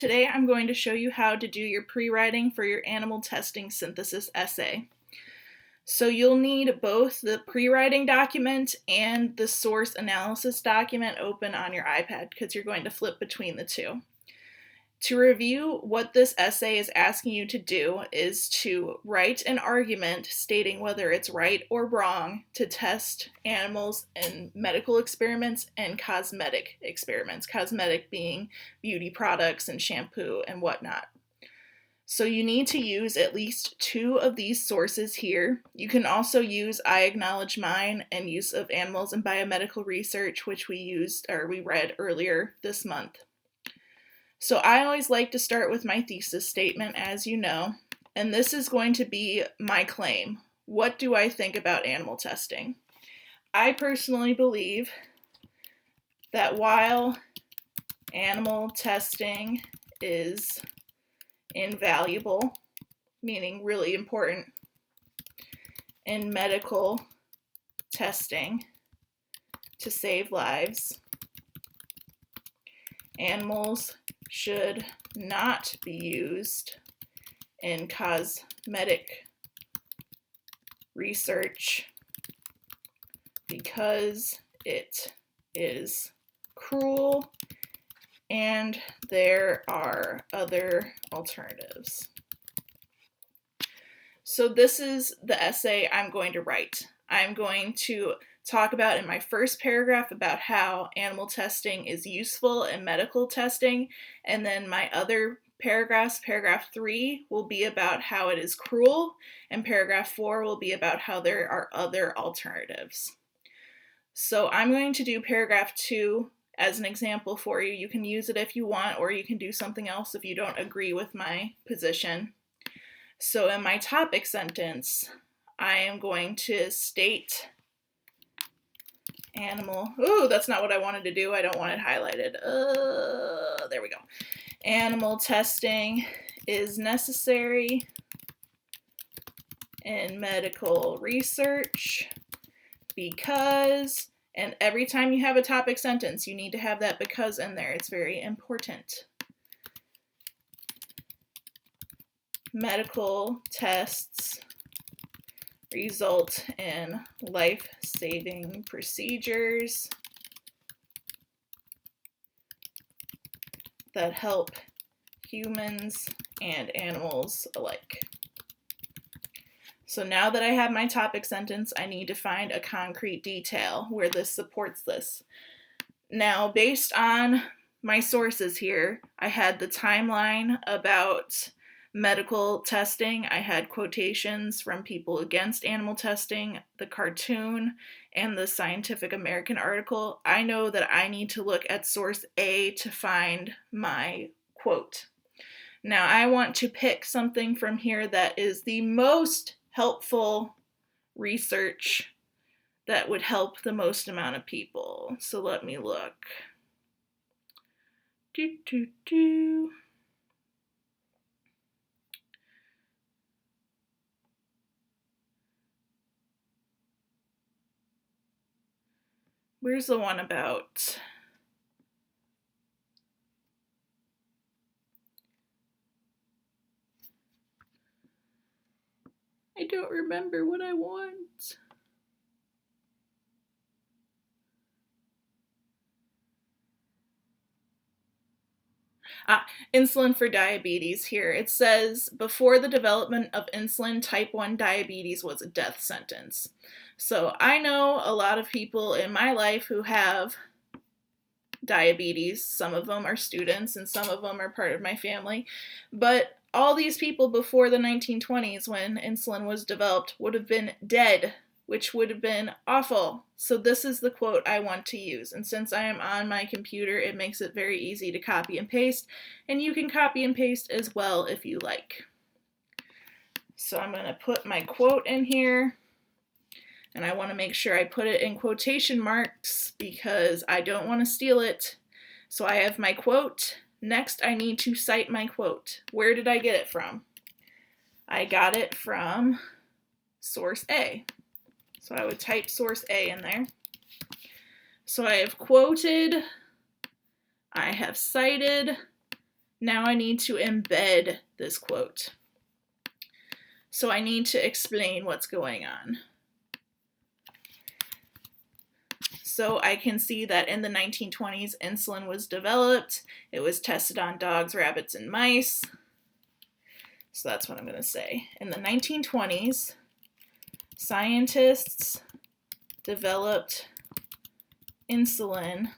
Today I'm going to show you how to do your pre-writing for your animal testing synthesis essay. So you'll need both the pre-writing document and the source analysis document open on your iPad because you're going to flip between the two. To review, what this essay is asking you to do is to write an argument stating whether it's right or wrong to test animals in medical experiments and cosmetic experiments, cosmetic being beauty products and shampoo and whatnot. So you need to use at least 2 of these sources here. You can also use I Acknowledge Mine and Use of Animals in Biomedical Research, which we read earlier this month. So I always like to start with my thesis statement, as you know, and this is going to be my claim. What do I think about animal testing? I personally believe that while animal testing is invaluable, meaning really important, in medical testing to save lives, animals should not be used in cosmetic research because it is cruel and there are other alternatives. So this is the essay I'm going to write. I'm going to talk about in my first paragraph about how animal testing is useful in medical testing, and then my other paragraphs, paragraph 3 will be about how it is cruel, and paragraph 4 will be about how there are other alternatives. So I'm going to do paragraph 2 as an example for you. You can use it if you want, or you can do something else if you don't agree with my position. So in my topic sentence, I am going to state that's not what I wanted to do. I don't want it highlighted. There we go. Animal testing is necessary in medical research because, and every time you have a topic sentence, you need to have that because in there. It's very important. Medical tests result in life-saving procedures that help humans and animals alike. So now that I have my topic sentence, I need to find a concrete detail where this supports this. Now, based on my sources here, I had the timeline about medical testing. I had quotations from people against animal testing, the cartoon, and the Scientific American article. I know that I need to look at source A to find my quote. Now, I want to pick something from here that is the most helpful research that would help the most amount of people. So let me look. Where's the one about? I don't remember what I want. Insulin for diabetes here. It says, before the development of insulin, type 1 diabetes was a death sentence. So I know a lot of people in my life who have diabetes. Some of them are students and some of them are part of my family. But all these people before the 1920s, when insulin was developed, would have been dead, which would have been awful. So this is the quote I want to use. And since I am on my computer, it makes it very easy to copy and paste. And you can copy and paste as well if you like. So I'm going to put my quote in here. And I want to make sure I put it in quotation marks because I don't want to steal it. So I have my quote. Next, I need to cite my quote. Where did I get it from? I got it from source A. So I would type source A in there. So I have quoted, I have cited. Now I need to embed this quote. So I need to explain what's going on. So I can see that in the 1920s, insulin was developed. It was tested on dogs, rabbits, and mice. So that's what I'm going to say. In the 1920s, scientists developed insulin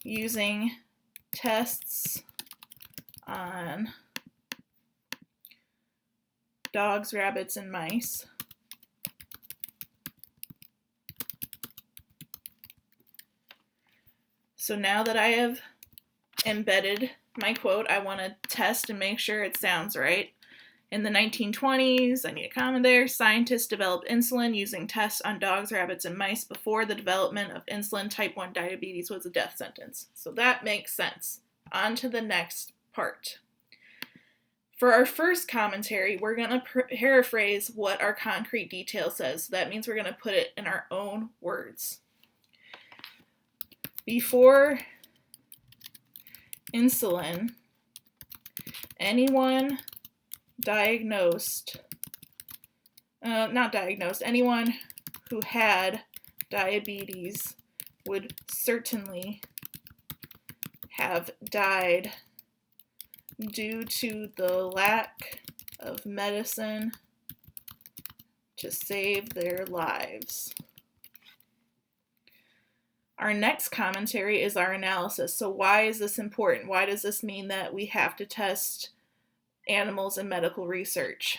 using tests on dogs, rabbits, and mice. So now that I have embedded my quote, I want to test and make sure it sounds right. In the 1920s, I need a comma there, scientists developed insulin using tests on dogs, rabbits, and mice before the development of insulin. Type 1 diabetes was a death sentence. So that makes sense. On to the next part. For our first commentary, we're going to paraphrase what our concrete detail says. So that means we're going to put it in our own words. Before insulin, anyone anyone who had diabetes would certainly have died due to the lack of medicine to save their lives. Our next commentary is our analysis. So why is this important? Why does this mean that we have to test animals in medical research?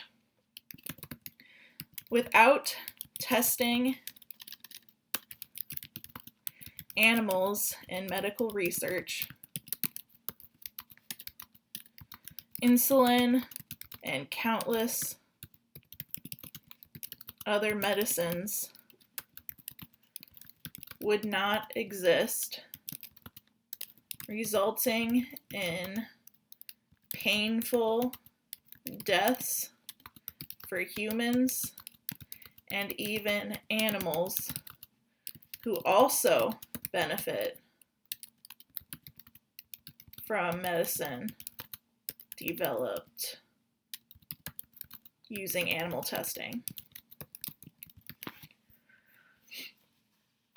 Without testing animals in medical research, insulin and countless other medicines would not exist, resulting in painful deaths for humans and even animals who also benefit from medicine developed using animal testing.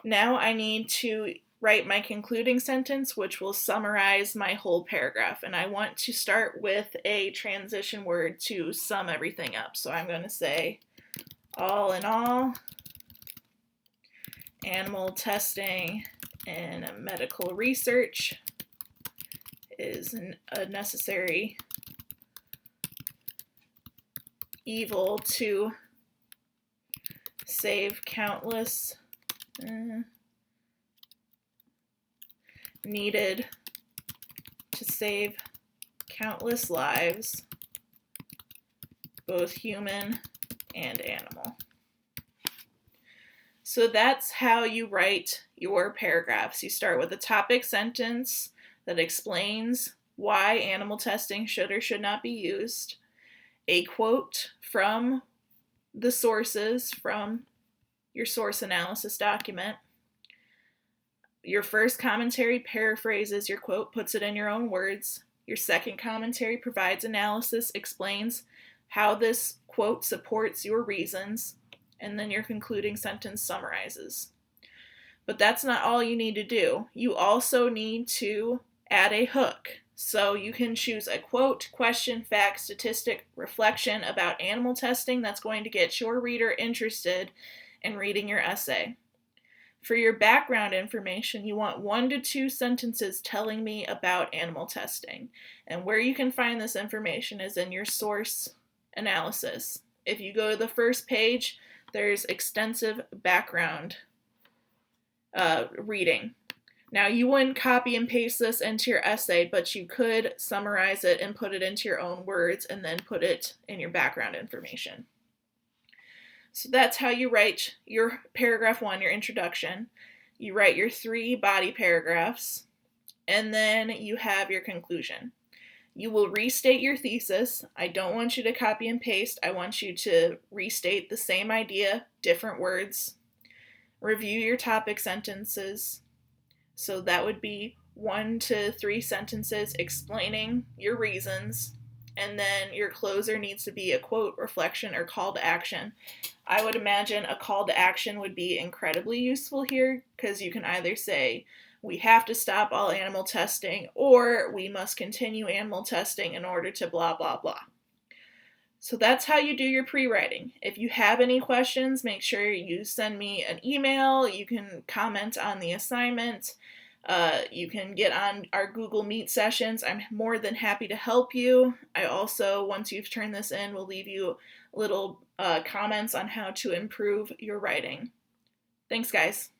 Now I need to write my concluding sentence, which will summarize my whole paragraph. And I want to start with a transition word to sum everything up. So I'm going to say, all in all, animal testing and medical research is a necessary evil to save countless needed to save countless lives, both human and animal. So that's how you write your paragraphs. You start with a topic sentence that explains why animal testing should or should not be used, a quote from the sources from your source analysis document. Your first commentary paraphrases your quote, puts it in your own words. Your second commentary provides analysis, explains how this quote supports your reasons, and then your concluding sentence summarizes. But that's not all you need to do. You also need to add a hook. So you can choose a quote, question, fact, statistic, reflection about animal testing that's going to get your reader interested in reading your essay. For your background information, you want 1 to 2 sentences telling me about animal testing. And where you can find this information is in your source analysis. If you go to the first page, there's extensive background reading. Now, you wouldn't copy and paste this into your essay, but you could summarize it and put it into your own words and then put it in your background information. So that's how you write your paragraph 1, your introduction. You write your 3 body paragraphs, and then you have your conclusion. You will restate your thesis. I don't want you to copy and paste. I want you to restate the same idea, different words. Review your topic sentences. So that would be 1 to 3 sentences explaining your reasons, and then your closer needs to be a quote, reflection, or call to action. I would imagine a call to action would be incredibly useful here, because you can either say, we have to stop all animal testing, or we must continue animal testing in order to blah, blah, blah. So that's how you do your pre-writing. If you have any questions, make sure you send me an email. You can comment on the assignment. You can get on our Google Meet sessions. I'm more than happy to help you. I also, once you've turned this in, will leave you little comments on how to improve your writing. Thanks, guys.